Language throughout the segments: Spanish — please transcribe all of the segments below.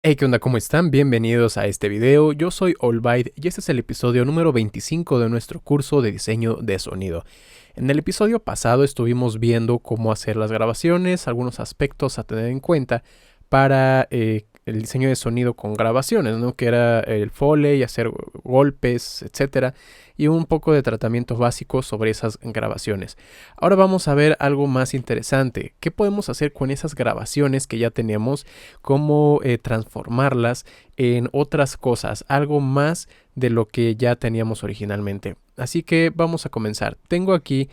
Hey, ¿qué onda? ¿Cómo están? Bienvenidos a este video. Yo soy Allbyte y este es el episodio número 25 de nuestro curso de diseño de sonido. En el episodio pasado estuvimos viendo cómo hacer las grabaciones, algunos aspectos a tener en cuenta para el diseño de sonido con grabaciones, ¿no? Que era el Foley, hacer golpes, etcétera, y un poco de tratamientos básicos sobre esas grabaciones. Ahora vamos a ver algo más interesante. ¿Qué podemos hacer con esas grabaciones que ya tenemos? Cómo transformarlas en otras cosas, algo más de lo que ya teníamos originalmente. Así que vamos a comenzar. Tengo aquí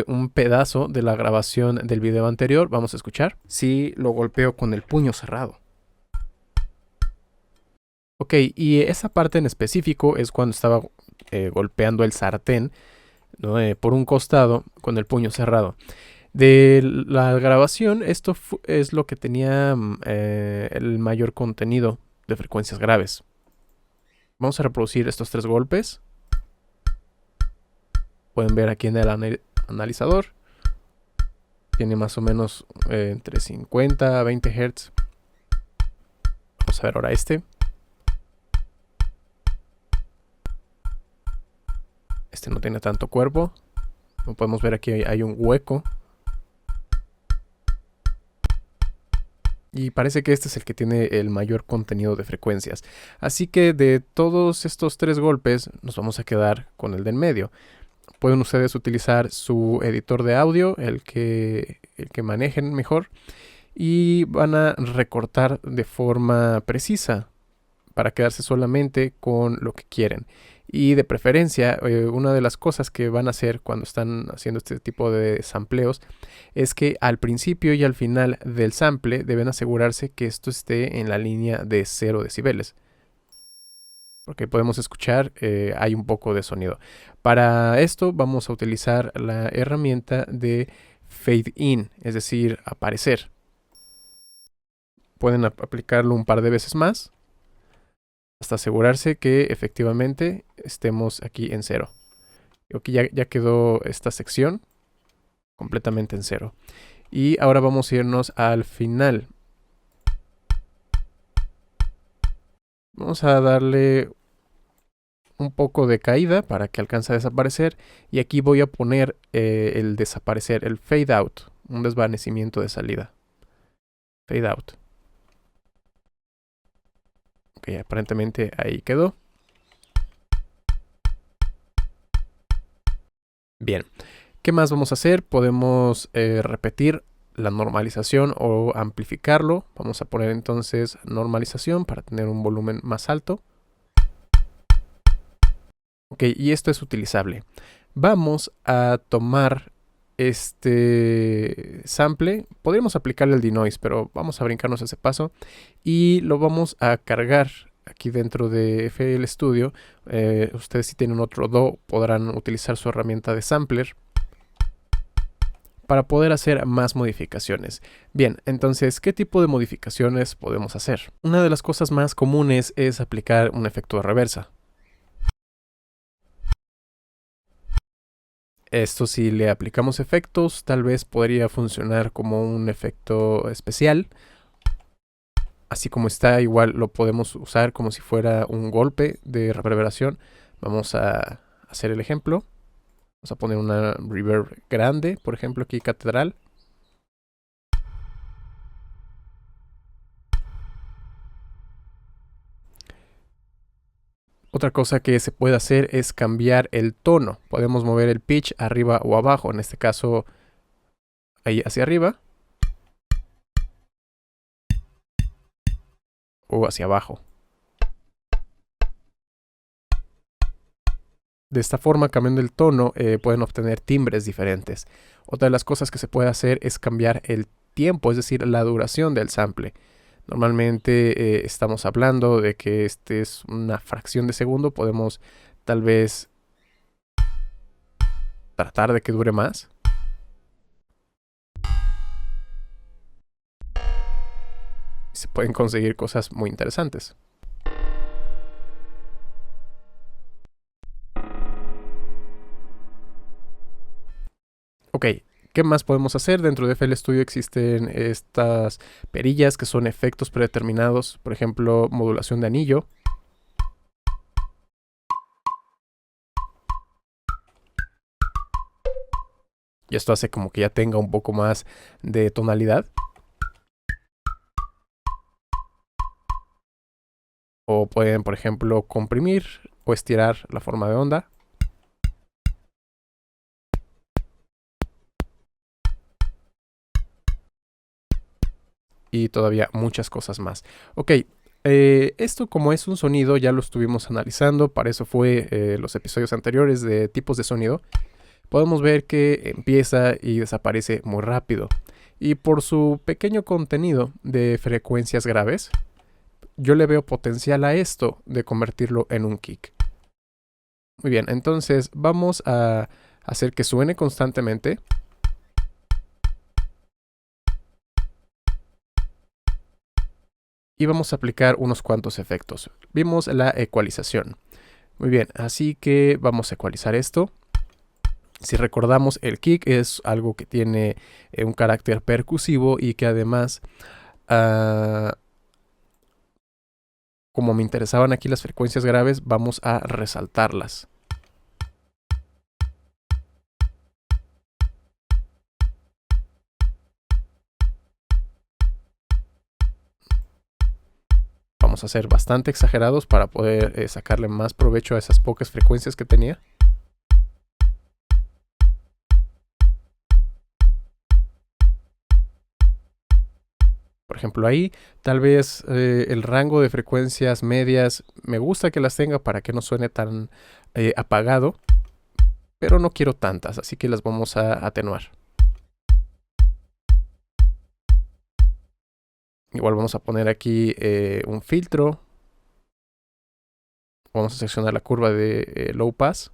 un pedazo de la grabación del video anterior. Vamos a escuchar. Si lo golpeo con el puño cerrado. Ok, y esa parte en específico es cuando estaba golpeando el sartén, ¿no? Por un costado con el puño cerrado. De la grabación, esto es lo que tenía el mayor contenido de frecuencias graves. Vamos a reproducir estos tres golpes. Pueden ver aquí en el analizador. Tiene más o menos entre 50 a 20 Hz. Vamos a ver ahora este. Este no tiene tanto cuerpo. Como podemos ver aquí hay un hueco. Y parece que este es el que tiene el mayor contenido de frecuencias. Así que de todos estos tres golpes nos vamos a quedar con el del medio. Pueden ustedes utilizar su editor de audio, el que manejen mejor. Y van a recortar de forma precisa para quedarse solamente con lo que quieren. Y de preferencia, una de las cosas que van a hacer cuando están haciendo este tipo de sampleos es que al principio y al final del sample deben asegurarse que esto esté en la línea de 0 decibeles. Porque podemos escuchar, hay un poco de sonido. Para esto vamos a utilizar la herramienta de Fade In, es decir, aparecer. Pueden aplicarlo un par de veces más hasta asegurarse que efectivamente estemos aquí en 0. Aquí ya quedó esta sección completamente en 0. Y ahora vamos a irnos al final. Vamos a darle un poco de caída para que alcance a desaparecer. Y aquí voy a poner el desaparecer, el fade out, un desvanecimiento de salida. Fade out. Ok, aparentemente ahí quedó. Bien, ¿qué más vamos a hacer? Podemos repetir la normalización o amplificarlo. Vamos a poner entonces normalización para tener un volumen más alto. Ok, y esto es utilizable. Vamos a tomar este sample. Podríamos aplicarle el denoise, pero vamos a brincarnos ese paso. Y lo vamos a cargar aquí dentro de FL Studio. Ustedes si tienen otro DAW podrán utilizar su herramienta de sampler para poder hacer más modificaciones. Bien, entonces, ¿qué tipo de modificaciones podemos hacer? Una de las cosas más comunes es aplicar un efecto de reversa. Esto, si le aplicamos efectos, tal vez podría funcionar como un efecto especial. Así como está, igual lo podemos usar como si fuera un golpe de reverberación. Vamos a hacer el ejemplo. Vamos a poner una reverb grande, por ejemplo aquí catedral. Otra cosa que se puede hacer es cambiar el tono. Podemos mover el pitch arriba o abajo. En este caso, ahí hacia arriba. O hacia abajo. De esta forma, cambiando el tono, pueden obtener timbres diferentes. Otra de las cosas que se puede hacer es cambiar el tiempo, es decir, la duración del sample. Normalmente estamos hablando de que este es una fracción de segundo. Podemos tal vez tratar de que dure más. Se pueden conseguir cosas muy interesantes. Ok, ¿Qué más podemos hacer? Dentro de FL Studio existen estas perillas que son efectos predeterminados, por ejemplo, modulación de anillo. Y esto hace como que ya tenga un poco más de tonalidad. O pueden, por ejemplo, comprimir o estirar la forma de onda. Y todavía muchas cosas más. Ok, esto como es un sonido ya lo estuvimos analizando. Para eso fue los episodios anteriores de tipos de sonido. Podemos ver que empieza y desaparece muy rápido. Y por su pequeño contenido de frecuencias graves, yo le veo potencial a esto de convertirlo en un kick. Muy bien, entonces vamos a hacer que suene constantemente. Y vamos a aplicar unos cuantos efectos. Vimos la ecualización. Muy bien, así que vamos a ecualizar esto. Si recordamos, el kick es algo que tiene un carácter percusivo y que además, como me interesaban aquí las frecuencias graves, vamos a resaltarlas. Vamos a ser bastante exagerados para poder sacarle más provecho a esas pocas frecuencias que tenía. Por ejemplo, ahí tal vez el rango de frecuencias medias me gusta que las tenga para que no suene tan apagado, pero no quiero tantas, así que las vamos a atenuar. Igual vamos a poner aquí un filtro. Vamos a seleccionar la curva de low pass.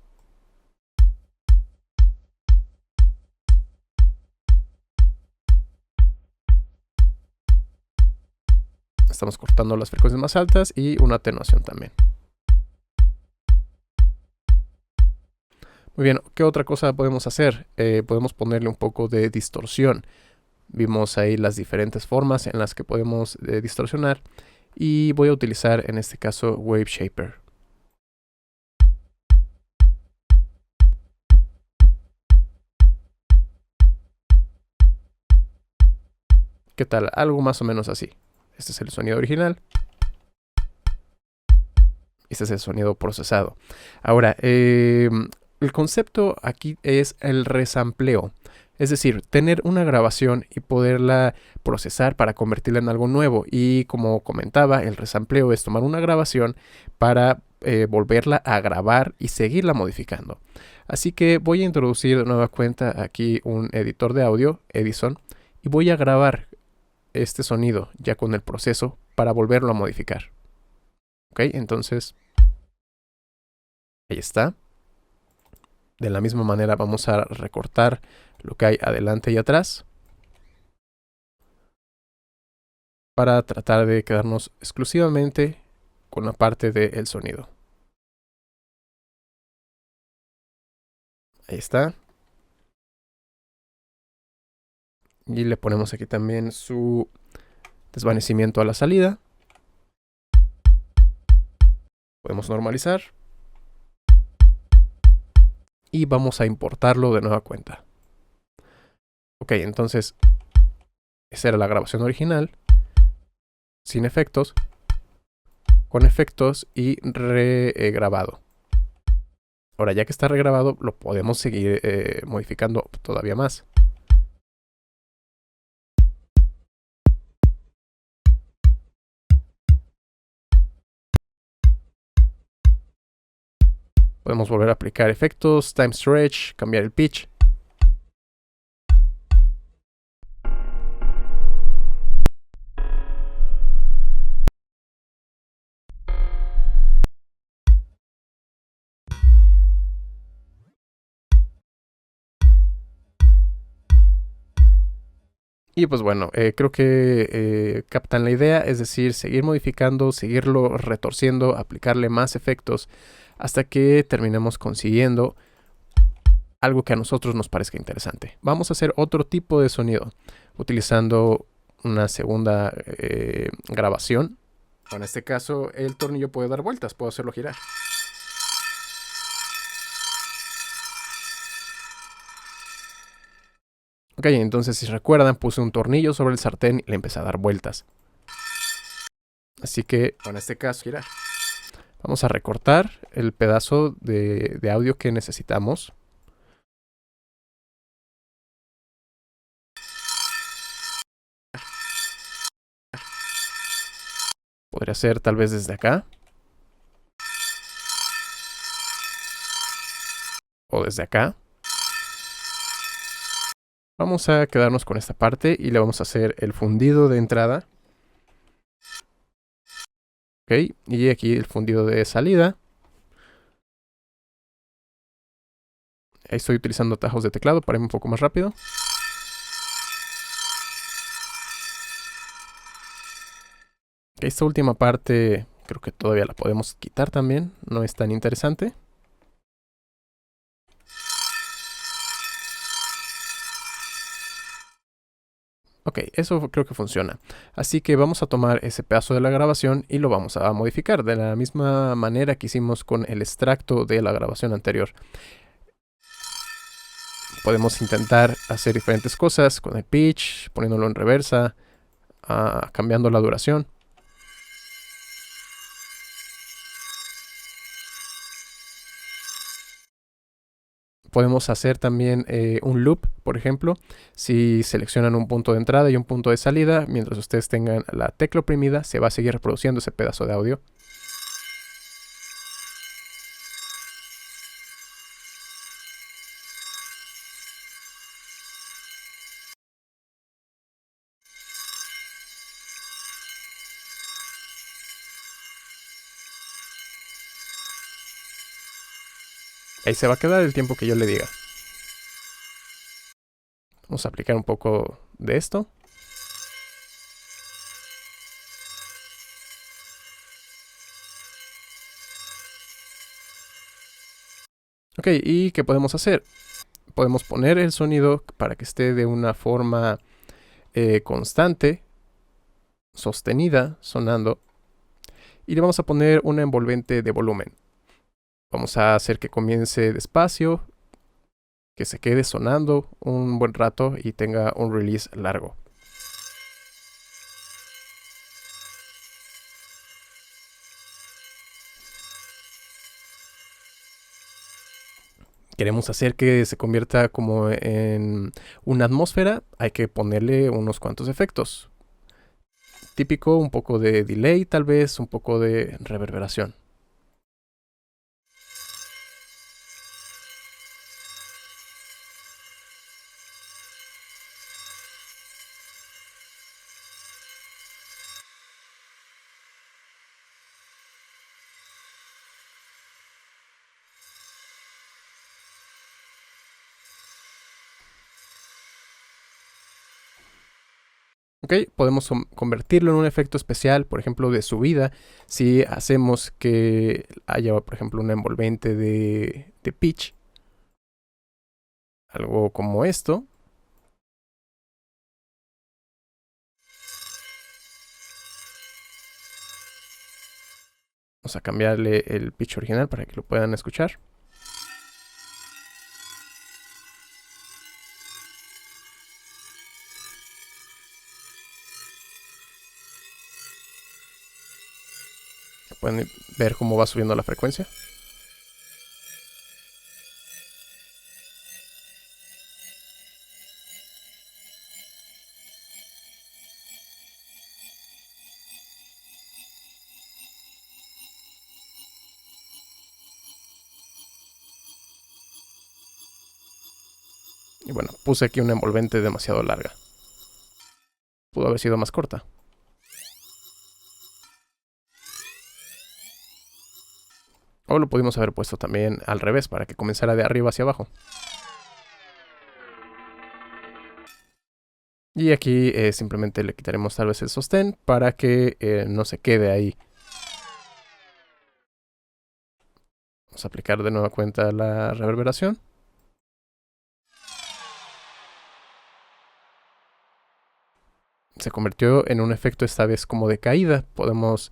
Estamos cortando las frecuencias más altas y una atenuación también. Muy bien, ¿qué otra cosa podemos hacer? Podemos ponerle un poco de distorsión. Vimos ahí las diferentes formas en las que podemos distorsionar. Y voy a utilizar en este caso Wave Shaper. ¿Qué tal? Algo más o menos así. Este es el sonido original. Este es el sonido procesado. Ahora, el concepto aquí es el resampleo. Es decir, tener una grabación y poderla procesar para convertirla en algo nuevo. Y como comentaba, el resampleo es tomar una grabación para volverla a grabar y seguirla modificando. Así que voy a introducir de nueva cuenta aquí un editor de audio, Edison, y voy a grabar este sonido ya con el proceso para volverlo a modificar. Ok, entonces ahí está. De la misma manera vamos a recortar lo que hay adelante y atrás para tratar de quedarnos exclusivamente con la parte del sonido. Ahí está. Y le ponemos aquí también su desvanecimiento a la salida. Podemos normalizar. Y vamos a importarlo de nueva cuenta. Ok, entonces esa era la grabación original. Sin efectos. Con efectos y regrabado. Ahora, ya que está regrabado, lo podemos seguir modificando todavía más. Podemos volver a aplicar efectos, time stretch, cambiar el pitch. Y pues bueno, creo que captan la idea, es decir, seguir modificando, seguirlo retorciendo, aplicarle más efectos hasta que terminemos consiguiendo algo que a nosotros nos parezca interesante. Vamos a hacer otro tipo de sonido utilizando una segunda grabación. En este caso el tornillo puede dar vueltas, puedo hacerlo girar. Ok, entonces si recuerdan puse un tornillo sobre el sartén y le empecé a dar vueltas. Así que en este caso girar. Vamos a recortar el pedazo de audio que necesitamos. Podría ser tal vez desde acá. O desde acá. Vamos a quedarnos con esta parte y le vamos a hacer el fundido de entrada. Ok, y aquí el fundido de salida. Ahí estoy utilizando atajos de teclado para irme un poco más rápido. Esta última parte creo que todavía la podemos quitar también, no es tan interesante. Ok, eso creo que funciona. Así que vamos a tomar ese pedazo de la grabación y lo vamos a modificar de la misma manera que hicimos con el extracto de la grabación anterior. Podemos intentar hacer diferentes cosas con el pitch, poniéndolo en reversa, cambiando la duración. Podemos hacer también un loop, por ejemplo, si seleccionan un punto de entrada y un punto de salida, mientras ustedes tengan la tecla oprimida, se va a seguir reproduciendo ese pedazo de audio. Ahí se va a quedar el tiempo que yo le diga. Vamos a aplicar un poco de esto. Ok, ¿y qué podemos hacer? Podemos poner el sonido para que esté de una forma constante, sostenida, sonando. Y le vamos a poner una envolvente de volumen. Vamos a hacer que comience despacio, que se quede sonando un buen rato y tenga un release largo. Queremos hacer que se convierta como en una atmósfera, hay que ponerle unos cuantos efectos. Típico, un poco de delay tal vez, un poco de reverberación. Ok, podemos convertirlo en un efecto especial, por ejemplo, de subida. Si hacemos que haya, por ejemplo, una envolvente de pitch. Algo como esto. Vamos a cambiarle el pitch original para que lo puedan escuchar. Pueden ver cómo va subiendo la frecuencia. Y bueno, puse aquí una envolvente demasiado larga. Pudo haber sido más corta. O lo pudimos haber puesto también al revés para que comenzara de arriba hacia abajo. Y aquí simplemente le quitaremos tal vez el sostén para que no se quede ahí. Vamos a aplicar de nueva cuenta la reverberación. se convirtió en un efecto esta vez como de caída. Podemos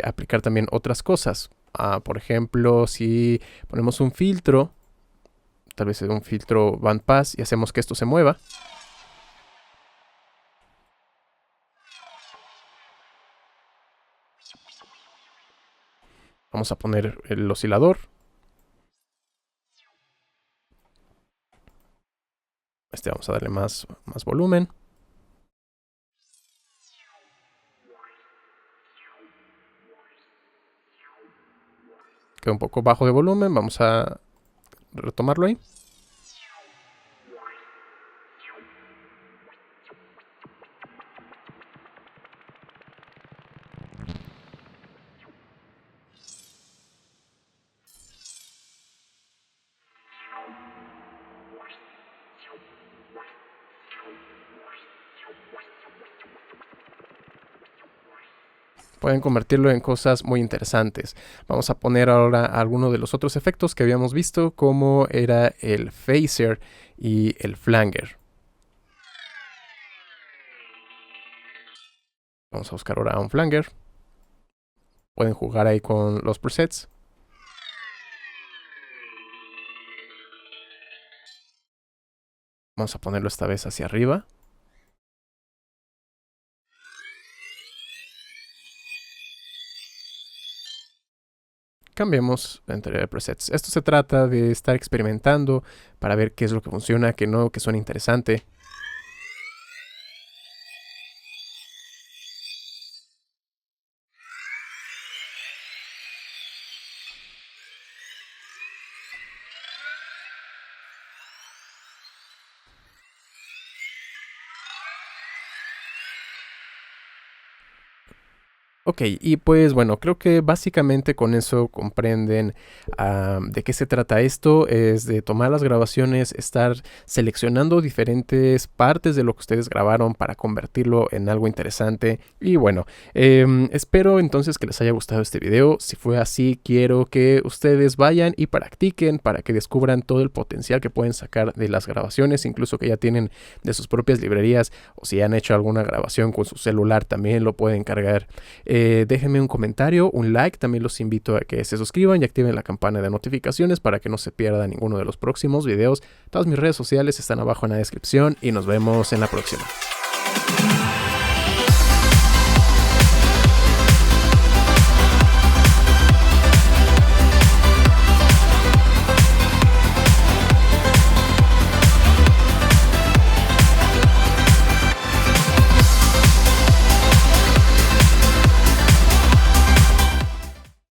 aplicar también otras cosas. Por ejemplo, si ponemos un filtro, tal vez es un filtro bandpass, y hacemos que esto se mueva. Vamos a poner el oscilador. Vamos a darle más volumen. Queda un poco bajo de volumen. Vamos a retomarlo ahí. Pueden convertirlo en cosas muy interesantes. Vamos a poner ahora algunos de los otros efectos que habíamos visto, como era el phaser y el flanger. Vamos a buscar ahora un flanger. Pueden jugar ahí con los presets. Vamos a ponerlo esta vez hacia arriba. Cambiemos entre presets. Esto se trata de estar experimentando para ver qué es lo que funciona, qué no, qué suena interesante. Ok, y pues bueno, creo que básicamente con eso comprenden de qué se trata esto. Es de tomar las grabaciones, estar seleccionando diferentes partes de lo que ustedes grabaron para convertirlo en algo interesante. Y bueno, espero entonces que les haya gustado este video. Si fue así, quiero que ustedes vayan y practiquen para que descubran todo el potencial que pueden sacar de las grabaciones, incluso que ya tienen de sus propias librerías, o si han hecho alguna grabación con su celular también lo pueden cargar. Déjenme un comentario, un like. También los invito a que se suscriban y activen la campana de notificaciones para que no se pierda ninguno de los próximos videos. Todas mis redes sociales están abajo en la descripción y nos vemos en la próxima.